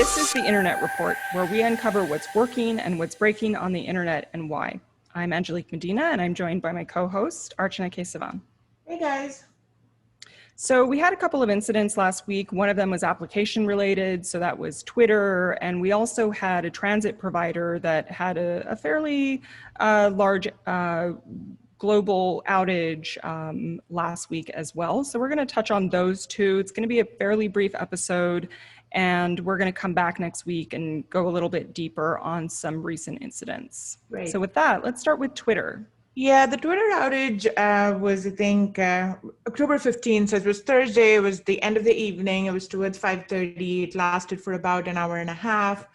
This is the Internet Report, where we uncover what's working and what's breaking on the internet and why. I'm Angelique Medina, and I'm joined by my co-host, Archana Kesavan. Hey guys. So we had a couple of incidents last week. One of them was application related, so that was Twitter. And we also had a transit provider that had a fairly large global outage last week as well. So we're going to touch on those two. It's going to be a fairly brief episode, and we're going to come back next week and go a little bit deeper on some recent incidents. Right. So with that, let's start with Twitter. Yeah, the Twitter outage was, I think, October 15th. So it was Thursday. It was the end of the evening. It was towards 5:30. It lasted for about an hour and a half.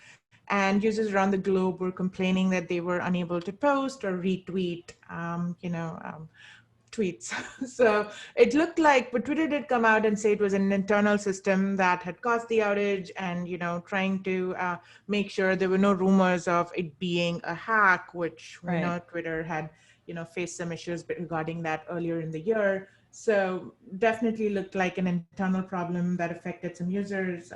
And users around the globe were complaining that they were unable to post or retweet, tweets. So it looked like, but Twitter did come out and say it was an internal system that had caused the outage, and trying to make sure there were no rumors of it being a hack, which we know Twitter had faced some issues regarding that earlier in the year. So definitely looked like an internal problem that affected some users.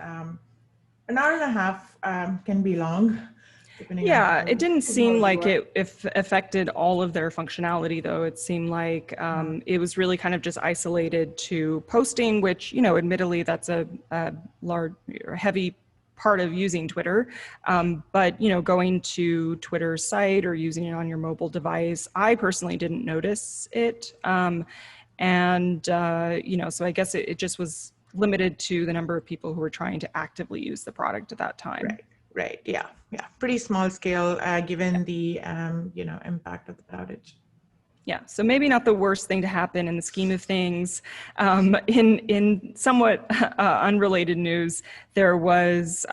An hour and a half can be long. Yeah, it didn't seem like it affected all of their functionality, though. It seemed like it was really kind of just isolated to posting, which, admittedly, that's a large, heavy part of using Twitter. But, going to Twitter's site or using it on your mobile device, I personally didn't notice it. So I guess it just was limited to the number of people who were trying to actively use the product at that time. Right. Yeah. Pretty small scale, given the, impact of the outage. Yeah, so maybe not the worst thing to happen in the scheme of things. In somewhat unrelated news, there was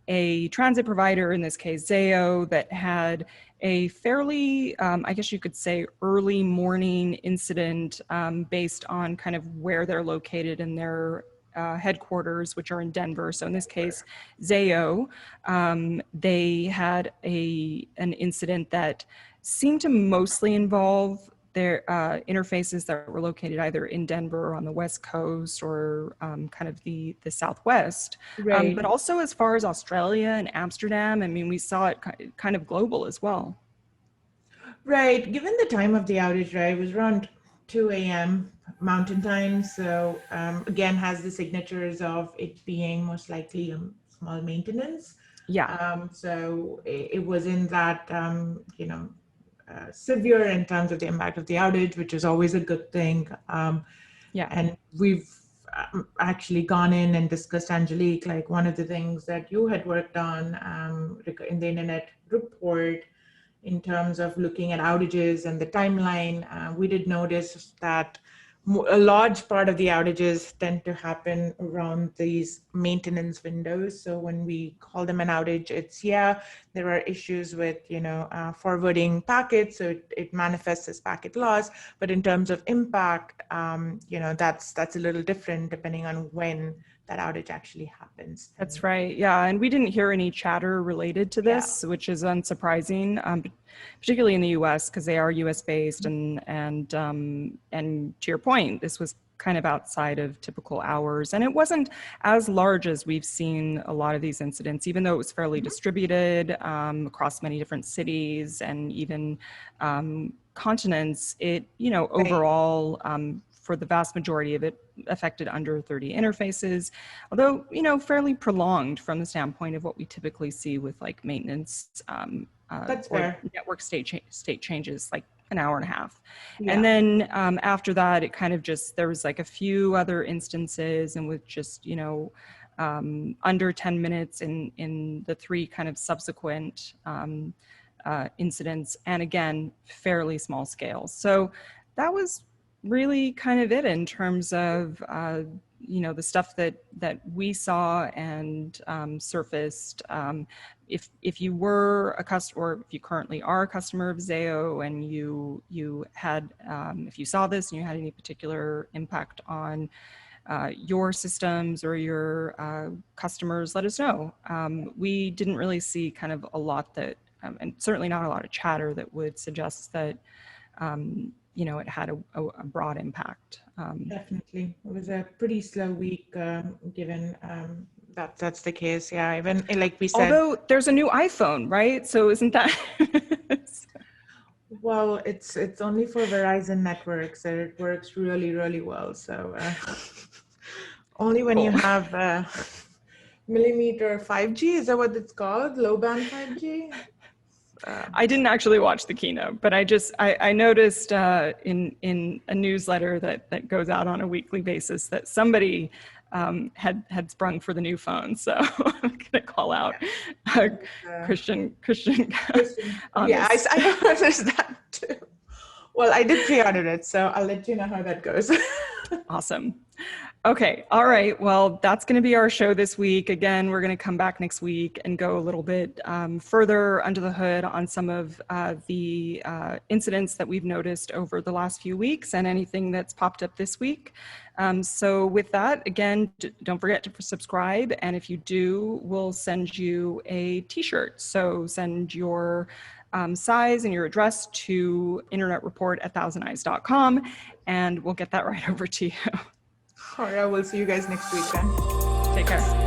a transit provider, in this case Zayo, that had a fairly, I guess you could say, early morning incident based on kind of where they're located in their headquarters, which are in Denver. So in this case, Zayo, they had an incident that seemed to mostly involve their interfaces that were located either in Denver or on the West Coast or kind of the Southwest. Right. But also as far as Australia and Amsterdam, I mean, we saw it kind of global as well. Right. Given the time of the outage, right, it was around 2 a.m. Mountain Time. So again, has the signatures of it being most likely a small maintenance. Yeah. So it wasn't that, severe in terms of the impact of the outage, which is always a good thing. Yeah. And we've actually gone in and discussed, Angelique, like one of the things that you had worked on in the internet report, in terms of looking at outages and the timeline. We did notice that a large part of the outages tend to happen around these maintenance windows. So when we call them an outage, it's, there are issues with, forwarding packets. So it manifests as packet loss. But in terms of impact, that's a little different depending on when that outage actually happens. That's right. Yeah. And we didn't hear any chatter related to this, which is unsurprising, particularly in the US, because they are US based. And to your point, this was kind of outside of typical hours. And it wasn't as large as we've seen a lot of these incidents, even though it was fairly distributed across many different cities and even continents. It, overall, for the vast majority of it, affected under 30 interfaces, although, That's prolonged from the standpoint of what we typically see with like maintenance or network state changes, like an hour and a half. Yeah. And then after that, it kind of there was like a few other instances, and with just, under 10 minutes in the three kind of subsequent incidents, and again, fairly small scale. So that was really kind of it in terms of the stuff that we saw and surfaced. If you were a customer, or if you currently are a customer of Zayo, and you had if you saw this and you had any particular impact on your systems or your customers, let us know. We didn't really see kind of a lot that, and certainly not a lot of chatter that would suggest that it had a broad impact. Definitely. It was a pretty slow week given That's the case. Yeah. Even like we said, Although there's a new iPhone, right? So isn't that? well, it's only for Verizon networks, and it works really, really well. So only when you Cool. have millimeter 5G, is that what it's called? Low band 5G? I didn't actually watch the keynote, but I noticed in a newsletter that goes out on a weekly basis that somebody had sprung for the new phone. So I'm gonna call out Christian on Yeah, this. I noticed that too. Well, I did pre-order it, so I'll let you know how that goes. Awesome. Okay. All right. Well, that's going to be our show this week. Again, we're going to come back next week and go a little bit further under the hood on some of the incidents that we've noticed over the last few weeks and anything that's popped up this week. So with that, again, don't forget to subscribe. And if you do, we'll send you a t-shirt. So send your size and your address to internetreport@thousandeyes.com, and we'll get that right over to you. All right, we'll see you guys next week then. Take care.